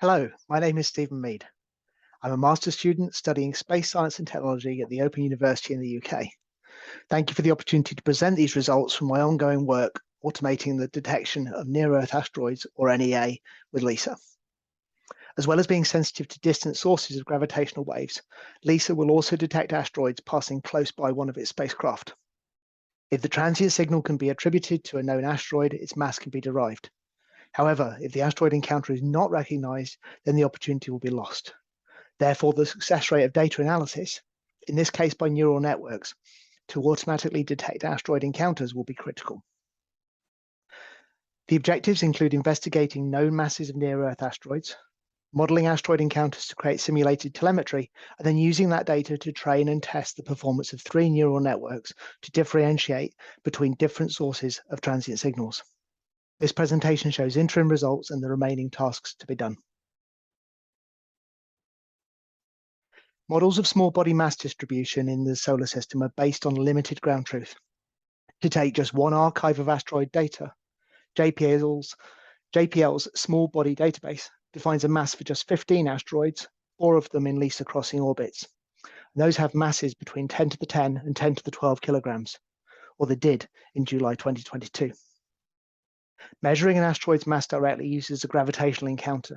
Hello, my name is Stephen Mead. I'm a master's student studying space science and technology at the Open University in the UK. Thank you for the opportunity to present these results from my ongoing work automating the detection of near-Earth asteroids, or NEAâ, with LISA. As well as being sensitive to distant sources of gravitational waves, LISA will also detect asteroids passing close by one of its spacecraft. If the transient signal can be attributed to a known asteroid, its mass can be derived. However, if the asteroid encounter is not recognized, then the opportunity will be lost. Therefore, the success rate of data analysis, in this case by neural networks, to automatically detect asteroid encounters will be critical. The objectives include investigating known masses of near-Earth asteroids, modeling asteroid encounters to create simulated telemetry, and then using that data to train and test the performance of 3 neural networks to differentiate between different sources of transient signals. This presentation shows interim results and the remaining tasks to be done. Models of small body mass distribution in the solar system are based on limited ground truth. To take just one archive of asteroid data, JPL's small body database defines a mass for just 15 asteroids, 4 of them in LISA crossing orbits. And those have masses between 10 to the 10 and 10 to the 12 kilograms, or they did in July 2022. Measuring an asteroid's mass directly uses a gravitational encounter.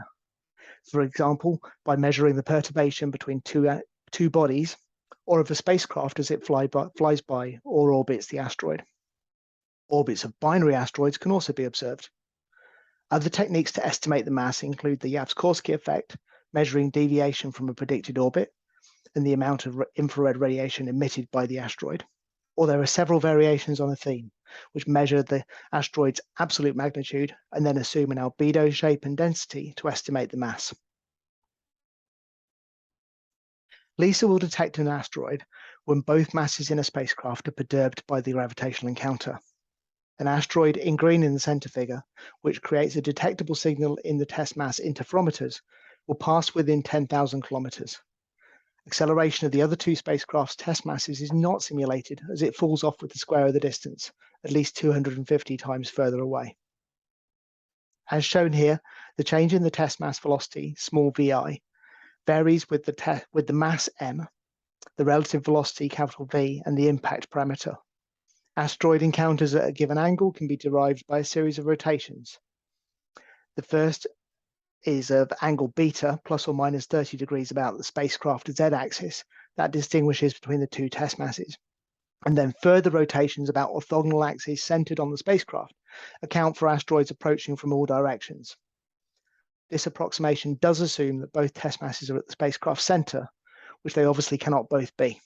For example, by measuring the perturbation between two bodies, or of a spacecraft as it flies by or orbits the asteroid. Orbits of binary asteroids can also be observed. Other techniques to estimate the mass include the Yapps-Korsky effect, measuring deviation from a predicted orbit, and the amount of infrared radiation emitted by the asteroid. Or there are several variations on a theme, which measure the asteroid's absolute magnitude and then assume an albedo shape and density to estimate the mass. LISA will detect an asteroid when both masses in a spacecraft are perturbed by the gravitational encounter. An asteroid in green in the center figure, which creates a detectable signal in the test mass interferometers, will pass within 10,000 kilometers. Acceleration of the other 2 spacecraft's test masses is not simulated as it falls off with the square of the distance, at least 250 times further away. As shown here, the change in the test mass velocity, small vi, varies with the mass m, the relative velocity, capital V, and the impact parameter. Asteroid encounters at a given angle can be derived by a series of rotations. The first is of angle beta, plus or minus 30 degrees about the spacecraft z-axis, that distinguishes between the 2 test masses. And then further rotations about orthogonal axes centered on the spacecraft account for asteroids approaching from all directions. This approximation does assume that both test masses are at the spacecraft center, which they obviously cannot both be.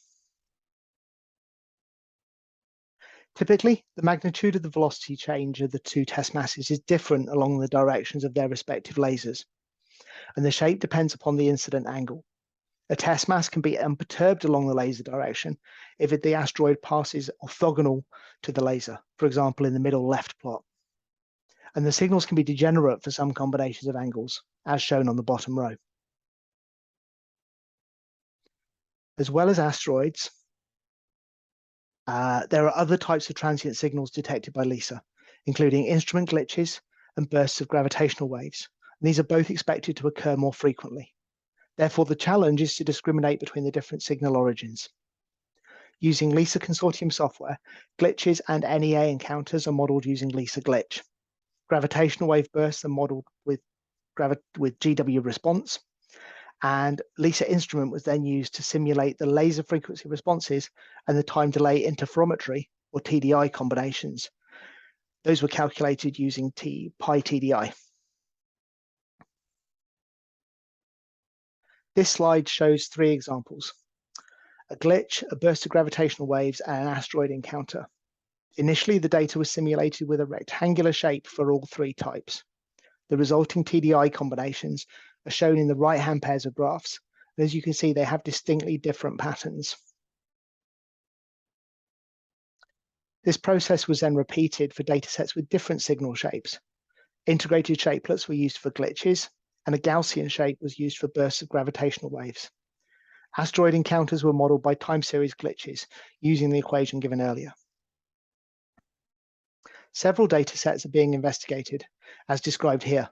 Typically, the magnitude of the velocity change of the 2 test masses is different along the directions of their respective lasers, and the shape depends upon the incident angle. A test mass can be unperturbed along the laser direction if the asteroid passes orthogonal to the laser, for example, in the middle left plot. And the signals can be degenerate for some combinations of angles, as shown on the bottom row. As well as asteroids, there are other types of transient signals detected by LISA, including instrument glitches and bursts of gravitational waves. And these are both expected to occur more frequently. Therefore, the challenge is to discriminate between the different signal origins. Using LISA Consortium software, glitches and NEAâ encounters are modeled using LISA glitch. Gravitational wave bursts are modeled with GW response, and LISA instrument was then used to simulate the laser frequency responses and the time delay interferometry, or TDI combinations. Those were calculated using pi TDI. This slide shows 3 examples: a glitch, a burst of gravitational waves, and an asteroid encounter. Initially, the data was simulated with a rectangular shape for all 3 types. The resulting TDI combinations are shown in the right-hand pairs of graphs, and as you can see, they have distinctly different patterns. This process was then repeated for datasets with different signal shapes. Integrated shapelets were used for glitches, and a Gaussian shape was used for bursts of gravitational waves. Asteroid encounters were modeled by time series glitches using the equation given earlier. Several datasets are being investigated, as described here.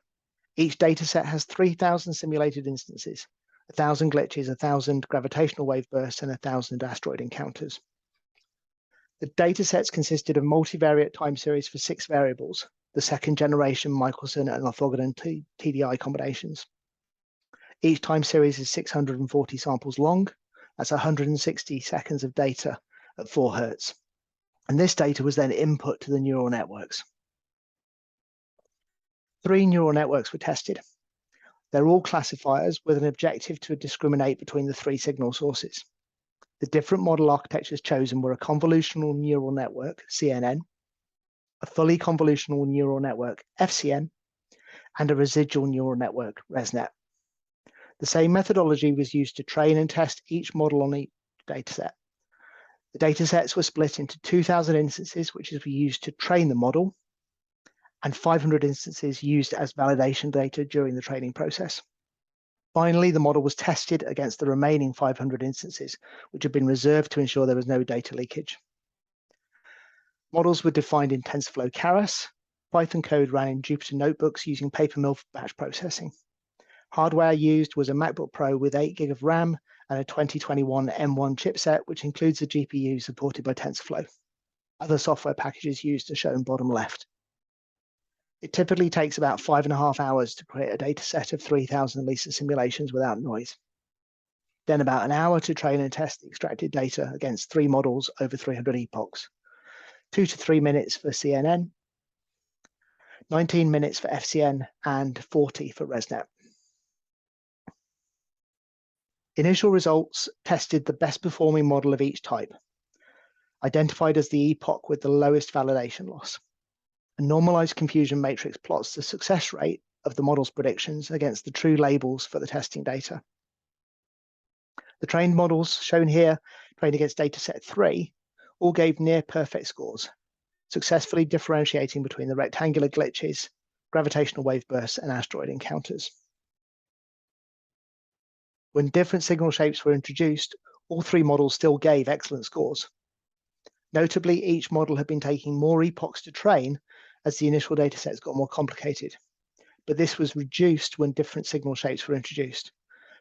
Each dataset has 3,000 simulated instances, 1,000 glitches, 1,000 gravitational wave bursts, and 1,000 asteroid encounters. The datasets consisted of multivariate time series for 6 variables, the second generation Michelson and orthogonal TDI combinations. Each time series is 640 samples long. That's 160 seconds of data at 4 Hz. And this data was then input to the neural networks. 3 neural networks were tested. They're all classifiers with an objective to discriminate between the 3 signal sources. The different model architectures chosen were a convolutional neural network, CNN, a fully convolutional neural network, FCN, and a residual neural network, ResNet. The same methodology was used to train and test each model on each dataset. The datasets were split into 2,000 instances, which is used to train the model, and 500 instances used as validation data during the training process. Finally, the model was tested against the remaining 500 instances, which had been reserved to ensure there was no data leakage. Models were defined in TensorFlow Keras. Python code ran in Jupyter notebooks using paper mill batch processing. Hardware used was a MacBook Pro with 8 GB of RAM and a 2021 M1 chipset, which includes a GPU supported by TensorFlow. Other software packages used are shown bottom left. It typically takes about 5.5 hours to create a data set of 3,000 LISA simulations without noise. Then about an hour to train and test the extracted data against 3 models over 300 epochs. 2 to 3 minutes for CNN, 19 minutes for FCN, and 40 for ResNet. Initial results tested the best performing model of each type, identified as the epoch with the lowest validation loss. A normalized confusion matrix plots the success rate of the model's predictions against the true labels for the testing data. The trained models shown here, trained against dataset 3, all gave near perfect scores, successfully differentiating between the rectangular glitches, gravitational wave bursts, and asteroid encounters. When different signal shapes were introduced, all 3 models still gave excellent scores. Notably, each model had been taking more epochs to train as the initial datasets got more complicated, but this was reduced when different signal shapes were introduced,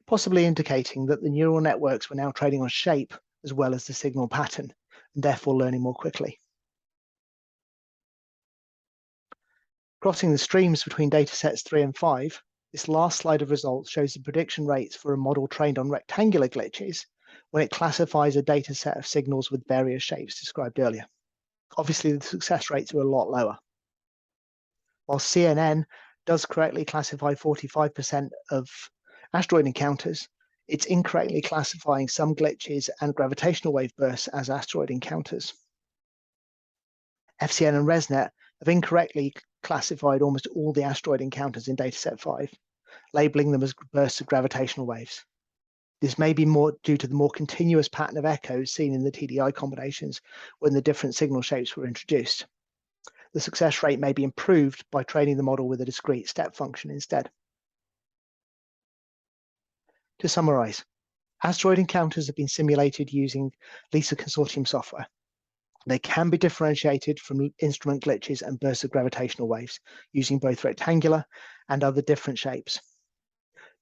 possibly indicating that the neural networks were now training on shape as well as the signal pattern, and therefore learning more quickly. Crossing the streams between datasets 3 and 5, this last slide of results shows the prediction rates for a model trained on rectangular glitches when it classifies a dataset of signals with various shapes described earlier. Obviously, the success rates are a lot lower. While CNN does correctly classify 45% of asteroid encounters, it's incorrectly classifying some glitches and gravitational wave bursts as asteroid encounters. FCN and ResNet have incorrectly classified almost all the asteroid encounters in dataset 5, labeling them as bursts of gravitational waves. This may be more due to the more continuous pattern of echoes seen in the TDI combinations when the different signal shapes were introduced. The success rate may be improved by training the model with a discrete step function instead. To summarize, asteroid encounters have been simulated using LISA Consortium software. They can be differentiated from instrument glitches and bursts of gravitational waves using both rectangular and other different shapes.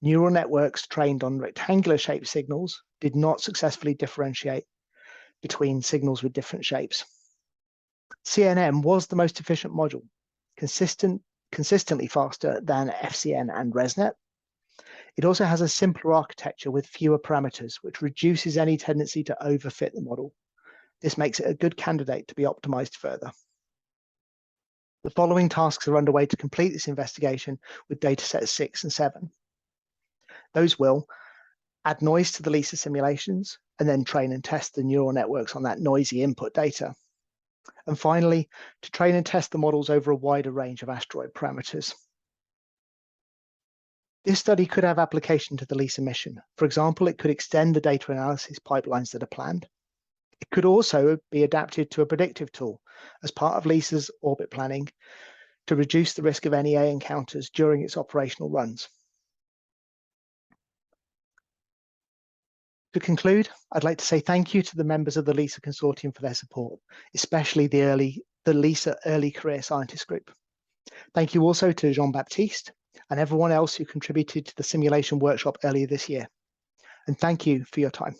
Neural networks trained on rectangular shaped signals did not successfully differentiate between signals with different shapes. CNN was the most efficient module, consistently faster than FCN and ResNet. It also has a simpler architecture with fewer parameters, which reduces any tendency to overfit the model. This makes it a good candidate to be optimized further. The following tasks are underway to complete this investigation with datasets 6 and 7. Those will add noise to the LISA simulations and then train and test the neural networks on that noisy input data. And finally, to train and test the models over a wider range of asteroid parameters. This study could have application to the LISA mission. For example, it could extend the data analysis pipelines that are planned. It could also be adapted to a predictive tool as part of LISA's orbit planning to reduce the risk of NEAâ encounters during its operational runs. To conclude, I'd like to say thank you to the members of the LISA Consortium for their support, especially the LISA Early Career Scientist Group. Thank you also to Jean-Baptiste and everyone else who contributed to the simulation workshop earlier this year. And thank you for your time.